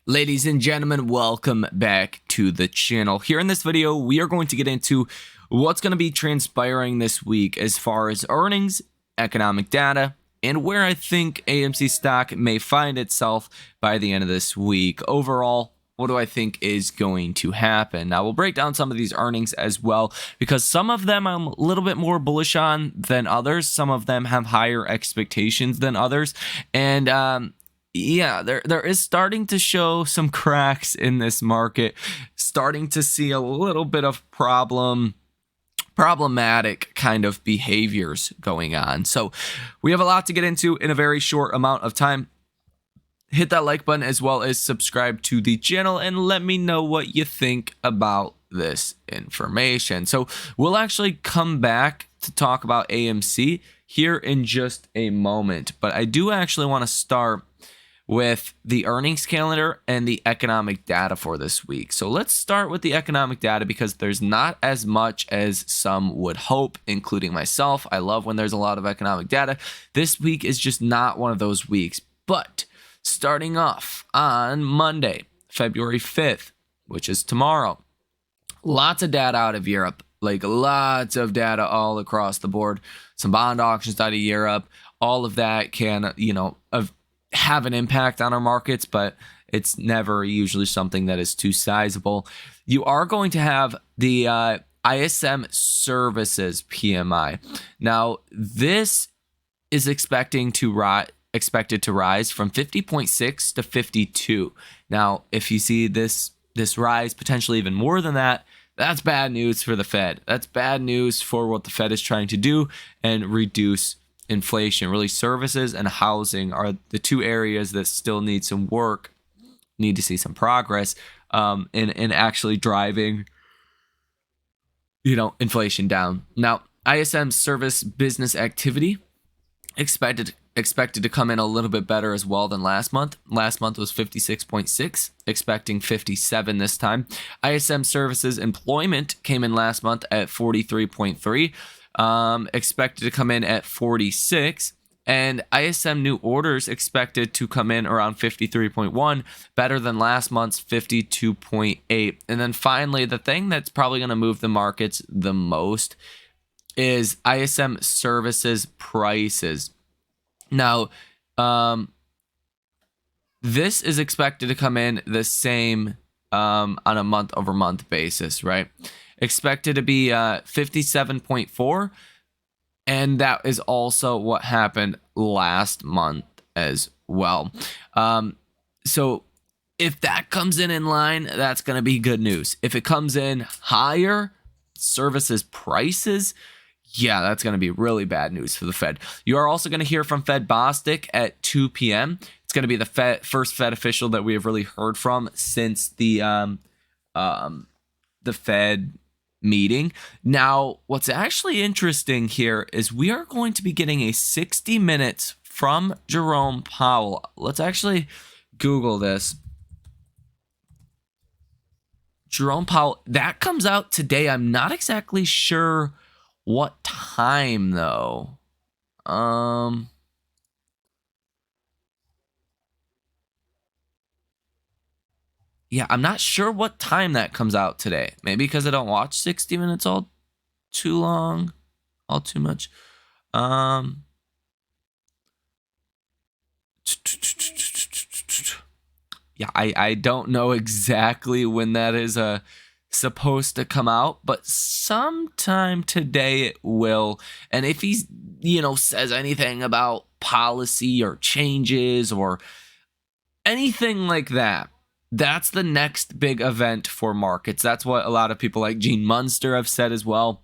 Ladies and gentlemen, welcome back to the channel. Here in this video, we are going to get into what's going to be transpiring this week as far as earnings, economic data, and where I think AMC stock may find itself by the end of this week. Overall, what do I think is going to happen? Now, we'll break down some of these earnings as well, because some of them I'm a little bit more bullish on than others. Some of them have higher expectations than others. And, yeah, there is starting to show some cracks in this market, starting to see a little bit of problematic kind of behaviors going on. So we have a lot to get into in a very short amount of time. Hit that like button as well as subscribe to the channel and let me know what you think about this information. So we'll actually come back to talk about AMC here in just a moment, but I do actually want to start with the earnings calendar and the economic data for this week. So let's start with the economic data because there's not as much as some would hope, including myself. I love when there's a lot of economic data. This week is just not one of those weeks. But starting off on Monday, February 5th, which is tomorrow, lots of data out of Europe, like lots of data all across the board. Some bond auctions out of Europe, all of that can, have an impact on our markets, but it's never usually something that is too sizable. You are going to have the ISM services PMI. Now, this is expected to rise from 50.6 to 52. Now, if you see this rise potentially even more than that, that's bad news for the Fed. That's bad news for what the Fed is trying to do and reduce inflation. Really, services and housing are the two areas that still need some work, need to see some progress in actually driving inflation down. Now, ISM service business activity expected to come in a little bit better as well than last month. Last month was 56.6, expecting 57 this time. ISM services employment came in last month at 43.3. Expected to come in at 46, and ISM new orders expected to come in around 53.1, better than last month's 52.8. And then finally, the thing that's probably going to move the markets the most is ISM services prices. Now, this is expected to come in the same on a month-over-month basis, right? Expected to be 57.4, and that is also what happened last month as well. So if that comes in line, that's going to be good news. If it comes in higher, services prices, yeah, that's going to be really bad news for the Fed. You are also going to hear from Fed Bostic at 2 p.m. It's going to be the first Fed official that we have really heard from since the Fed meeting. Now, what's actually interesting here is we are going to be getting a 60 minutes from Jerome Powell. Let's actually Google this. Jerome Powell, that comes out today. I'm not exactly sure what time though. Yeah, I'm not sure what time that comes out today. Maybe because I don't watch 60 Minutes all too long, all too much. Yeah, I don't know exactly when that is supposed to come out, but sometime today it will. And if he's, says anything about policy or changes or anything like that, that's the next big event for markets. That's what a lot of people like Gene Munster have said as well.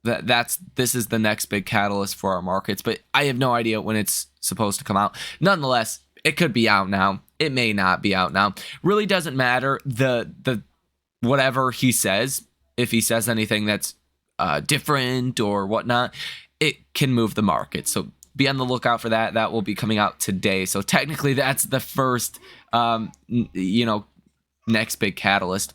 This is the next big catalyst for our markets, but I have no idea when it's supposed to come out. Nonetheless, it could be out now. It may not be out now. Really doesn't matter. The whatever he says, if he says anything that's different or whatnot, it can move the market. So be on the lookout for that. That will be coming out today. So technically, that's the first, next big catalyst.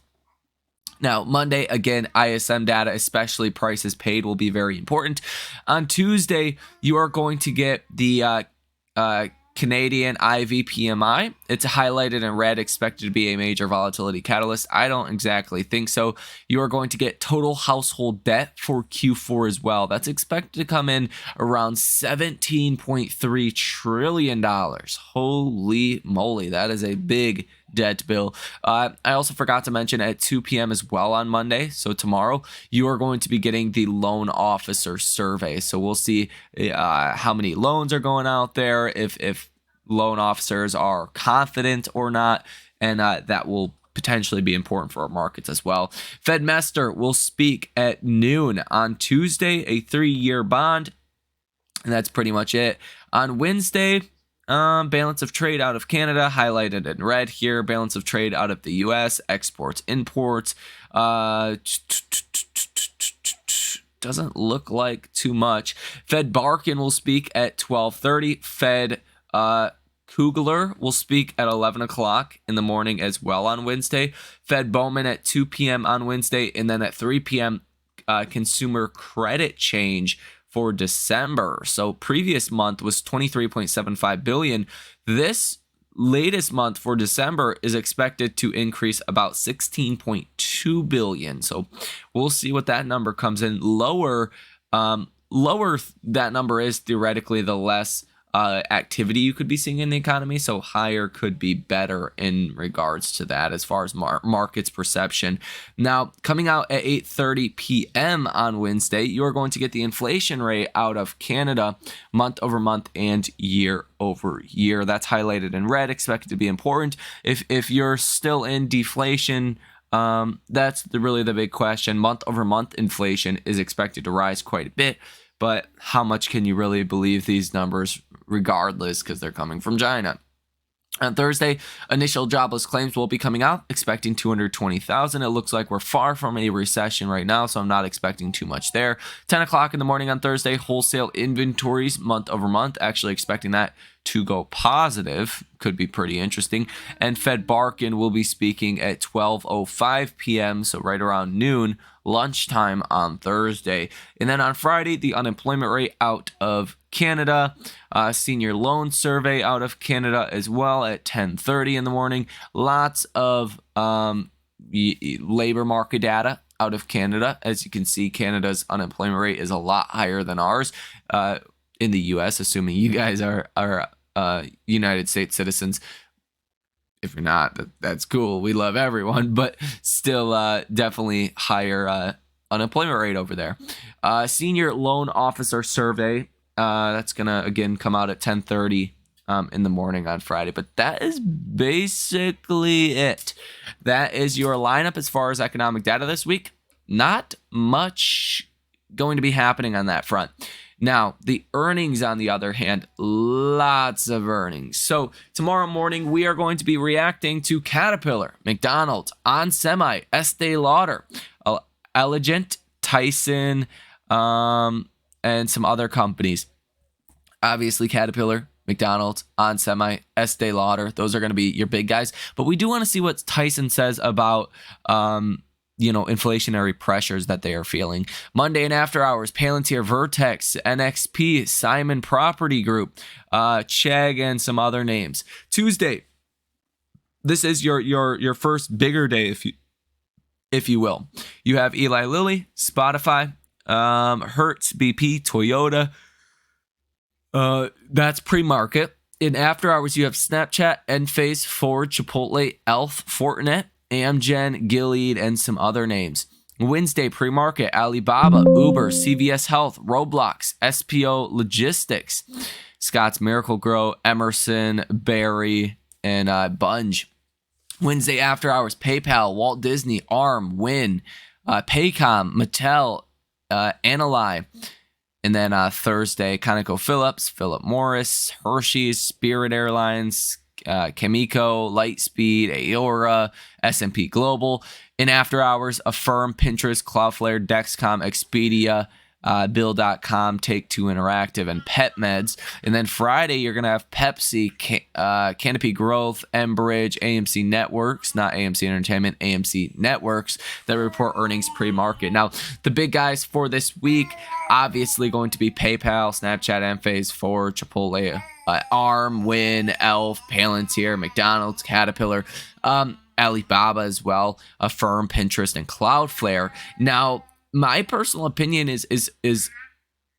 Now, Monday, again, ISM data, especially prices paid, will be very important. On Tuesday, you are going to get the Canadian IVPMI. It's highlighted in red, expected to be a major volatility catalyst. I don't exactly think so. You are going to get total household debt for Q4 as well. That's expected to come in around $17.3 trillion. Holy moly, that is a big debt bill. I also forgot to mention at 2 p.m. as well on Monday, so tomorrow, you are going to be getting the loan officer survey. So we'll see how many loans are going out there, if loan officers are confident or not, and that will potentially be important for our markets as well. Fed Mester will speak at noon on Tuesday, a 3-year bond, and that's pretty much it. On Wednesday, balance of trade out of Canada, highlighted in red here. Balance of trade out of the U.S., exports, imports. Doesn't look like too much. Fed Barkin will speak at 12:30. Fed Kugler will speak at 11 o'clock in the morning as well on Wednesday. Fed Bowman at 2 p.m. on Wednesday. And then at 3 p.m., consumer credit change for December. So previous month was 23.75 billion. This latest month for December is expected to increase about 16.2 billion. So we'll see what that number comes in. Lower that number is, theoretically, the less activity you could be seeing in the economy. So higher could be better in regards to that as far as markets perception. Now, coming out at 8:30 p.m. on Wednesday, you're going to get the inflation rate out of Canada month over month and year over year. That's highlighted in red, expected to be important. If you're still in deflation, that's really the big question. Month over month inflation is expected to rise quite a bit, but how much can you really believe these numbers regardless, because they're coming from China? On Thursday, initial jobless claims will be coming out, expecting 220,000. It looks like we're far from a recession right now, so I'm not expecting too much there. 10 o'clock in the morning on Thursday, wholesale inventories month over month, actually expecting that to go positive. Could be pretty interesting. And Fed Barkin will be speaking at 12:05 p.m., so right around noon, lunchtime on Thursday. And then on Friday, the unemployment rate out of Canada, senior loan survey out of Canada as well at 10:30 in the morning. Lots of labor market data out of Canada. As you can see, Canada's unemployment rate is a lot higher than ours in the U.S., assuming you guys are United States citizens. If you're not, that's cool. We love everyone, but still definitely higher unemployment rate over there. Senior loan officer survey, that's going to, again, come out at 10:30 in the morning on Friday. But that is basically it. That is your lineup as far as economic data this week. Not much going to be happening on that front. Now, the earnings, on the other hand, lots of earnings. So tomorrow morning, we are going to be reacting to Caterpillar, McDonald's, On Semi, Estee Lauder, Elegant, Tyson, and some other companies. Obviously, Caterpillar, McDonald's, On Semi, Estee Lauder, those are going to be your big guys. But we do want to see what Tyson says about inflationary pressures that they are feeling. Monday and after hours, Palantir, Vertex, NXP, Simon Property Group, Chegg, and some other names. Tuesday, this is your first bigger day, if you will. You have Eli Lilly, Spotify, Hertz, BP, Toyota. That's pre-market. In after hours, you have Snapchat, Enphase, Ford, Chipotle, Elf, Fortinet, Amgen, Gilead, and some other names. Wednesday, pre-market, Alibaba, Uber, CVS Health, Roblox, SPO Logistics, Scott's Miracle-Gro, Emerson, Berry, and Bunge. Wednesday, after hours, PayPal, Walt Disney, ARM, Wynn, Paycom, Mattel, Analy. And then Thursday, ConocoPhillips, Philip Morris, Hershey's, Spirit Airlines, Chemico, Lightspeed, Aora, S&P Global. In after hours, Affirm, Pinterest, Cloudflare, Dexcom, Expedia, Bill.com, Take-Two Interactive, and PetMeds. And then Friday, you're going to have Pepsi, Canopy Growth, Enbridge, AMC Networks, not AMC Entertainment, AMC Networks, that report earnings pre-market. Now, the big guys for this week, obviously going to be PayPal, Snapchat, Enphase, Ford, Chipotle, Arm, Wynn, Elf, Palantir, McDonald's, Caterpillar, Alibaba as well, Affirm, Pinterest, and Cloudflare. Now, my personal opinion is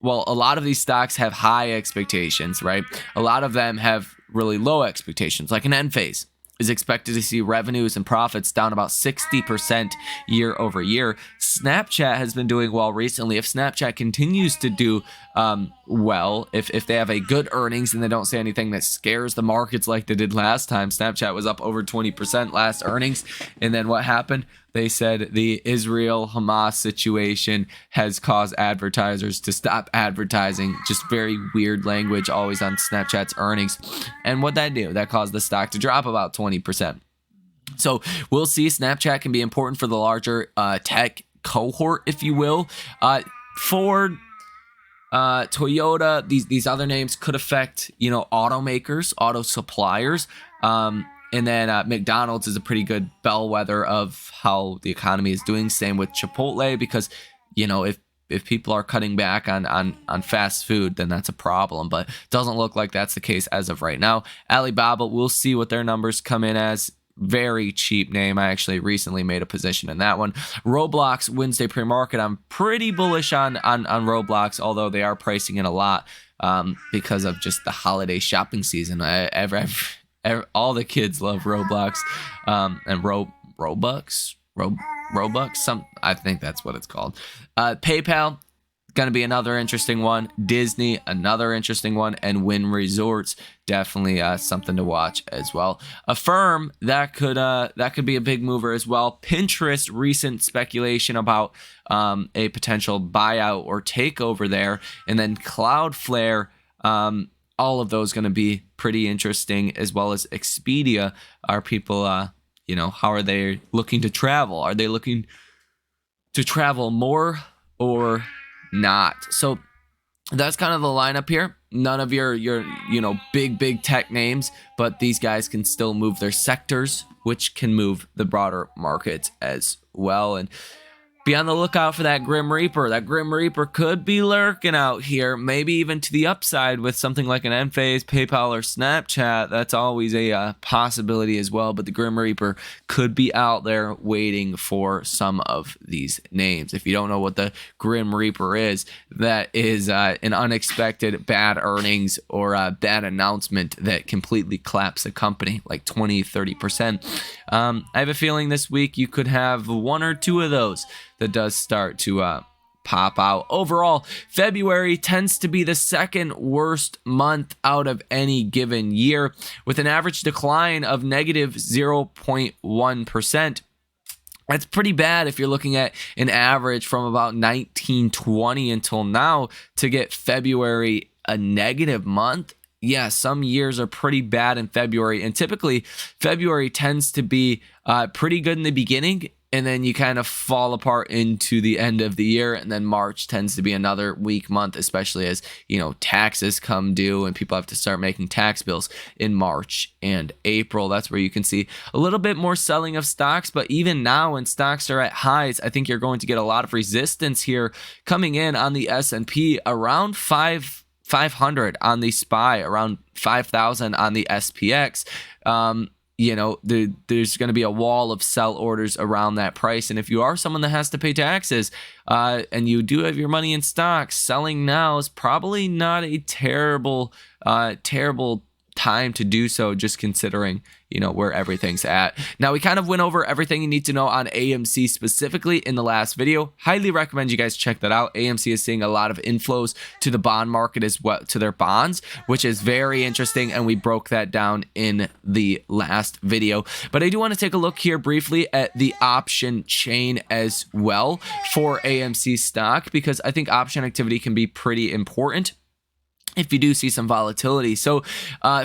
well, a lot of these stocks have high expectations, right? A lot of them have really low expectations, like an Enphase is expected to see revenues and profits down about 60% year over year. Snapchat has been doing well recently. If Snapchat continues to do well, if they have a good earnings and they don't say anything that scares the markets like they did last time, Snapchat was up over 20% last earnings. And then what happened? They said the Israel-Hamas situation has caused advertisers to stop advertising. Just very weird language always on Snapchat's earnings. And what that do? That caused the stock to drop about 20%. So we'll see. Snapchat can be important for the larger tech cohort, if you will. Ford, Toyota, these other names could affect, automakers, auto suppliers. And then McDonald's is a pretty good bellwether of how the economy is doing. Same with Chipotle, because, if people are cutting back on fast food, then that's a problem. But it doesn't look like that's the case as of right now. Alibaba, we'll see what their numbers come in as. Very cheap name. I actually recently made a position in that one. Roblox, Wednesday pre-market. I'm pretty bullish on Roblox, although they are pricing in a lot because of just the holiday shopping season. All the kids love Roblox and Robux. I think that's what it's called. PayPal, going to be another interesting one. Disney, another interesting one. And Wynn Resorts, definitely something to watch as well. Affirm, that could be a big mover as well. Pinterest, recent speculation about a potential buyout or takeover there. And then Cloudflare, all of those going to be pretty interesting, as well as Expedia. Are people, how are they looking to travel? Are they looking to travel more or not? So that's kind of the lineup here. None of your big tech names, but these guys can still move their sectors, which can move the broader market as well. And be on the lookout for that Grim Reaper. That Grim Reaper could be lurking out here, maybe even to the upside with something like an Enphase, PayPal, or Snapchat. That's always a possibility as well. But the Grim Reaper could be out there waiting for some of these names. If you don't know what the Grim Reaper is, that is an unexpected bad earnings or a bad announcement that completely claps a company like 20-30%. I have a feeling this week you could have one or two of those that does start to pop out. Overall, February tends to be the second worst month out of any given year, with an average decline of negative 0.1%. That's pretty bad if you're looking at an average from about 1920 until now to get February a negative month. Yeah, some years are pretty bad in February, and typically February tends to be pretty good in the beginning, and then you kind of fall apart into the end of the year. And then March tends to be another weak month, especially as, taxes come due and people have to start making tax bills in March and April. That's where you can see a little bit more selling of stocks. But even now, when stocks are at highs, I think you're going to get a lot of resistance here coming in on the S&P around 500 on the SPY, around 5,000 on the SPX. There's going to be a wall of sell orders around that price. And if you are someone that has to pay taxes and you do have your money in stocks, selling now is probably not a terrible time to do so, just considering where everything's at. Now, we kind of went over everything you need to know on AMC specifically in the last video. Highly recommend you guys check that out. AMC is seeing a lot of inflows to the bond market as well, to their bonds, which is very interesting, and we broke that down in the last video. But I do want to take a look here briefly at the option chain as well for AMC stock, because I think option activity can be pretty important if you do see some volatility. So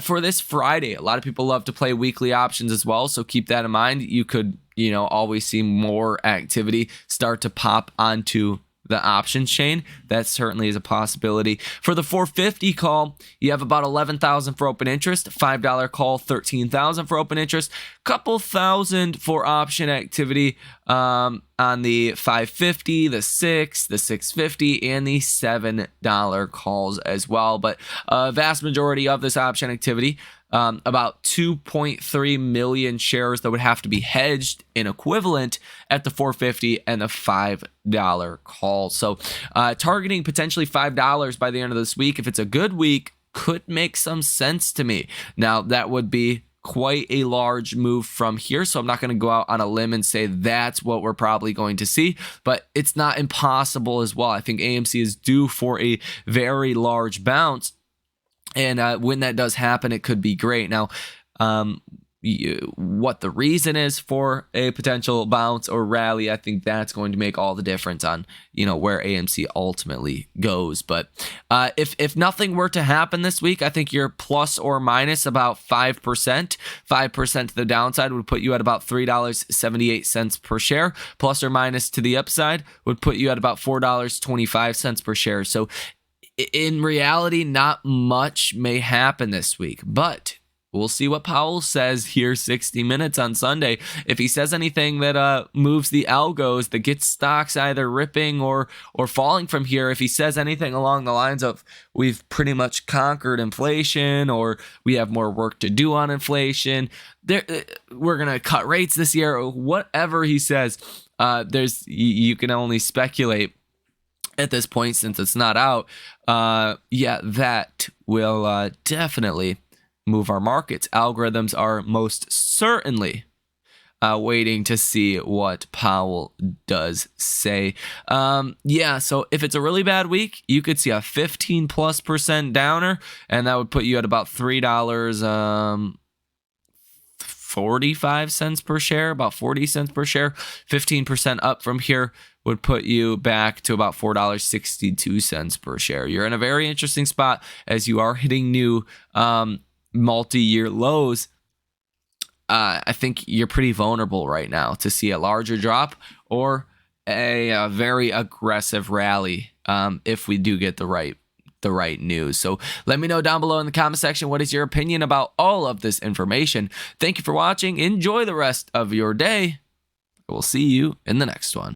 for this Friday, a lot of people love to play weekly options as well. So keep that in mind. You could, always see more activity start to pop onto the options chain. That certainly is a possibility. For the 450 call, you have about 11,000 for open interest, $5 call, 13,000 for open interest, couple thousand for option activity on the 550, the 6, the 650, and the $7 calls as well. But a vast majority of this option activity, about 2.3 million shares that would have to be hedged in equivalent at the 450 and the $5 call. So targeting potentially $5 by the end of this week, if it's a good week, could make some sense to me. Now, that would be quite a large move from here, so I'm not going to go out on a limb and say that's what we're probably going to see, but it's not impossible as well. I think AMC is due for a very large bounce, and when that does happen, it could be great. Now, what the reason is for a potential bounce or rally, I think that's going to make all the difference on, where AMC ultimately goes. But if nothing were to happen this week, I think you're plus or minus about 5%. 5% to the downside would put you at about $3.78 per share. Plus or minus to the upside would put you at about $4.25 per share. So in reality, not much may happen this week, but we'll see what Powell says here 60 Minutes on Sunday. If he says anything that moves the algos, that gets stocks either ripping or falling from here, if he says anything along the lines of we've pretty much conquered inflation or we have more work to do on inflation, we're going to cut rates this year, or whatever he says, you can only speculate at this point since it's not out. That will definitely move our markets. Algorithms are most certainly waiting to see what Powell does say. So if it's a really bad week, you could see a 15+% downer, and that would put you at about $3.45 per share, about 40 cents per share. 15% up from here would put you back to about $4.62 per share. You're in a very interesting spot as you are hitting new multi-year lows. I think you're pretty vulnerable right now to see a larger drop or a very aggressive rally if we do get the right news. So let me know down below in the comment section, what is your opinion about all of this information? Thank you for watching. Enjoy the rest of your day. We'll see you in the next one.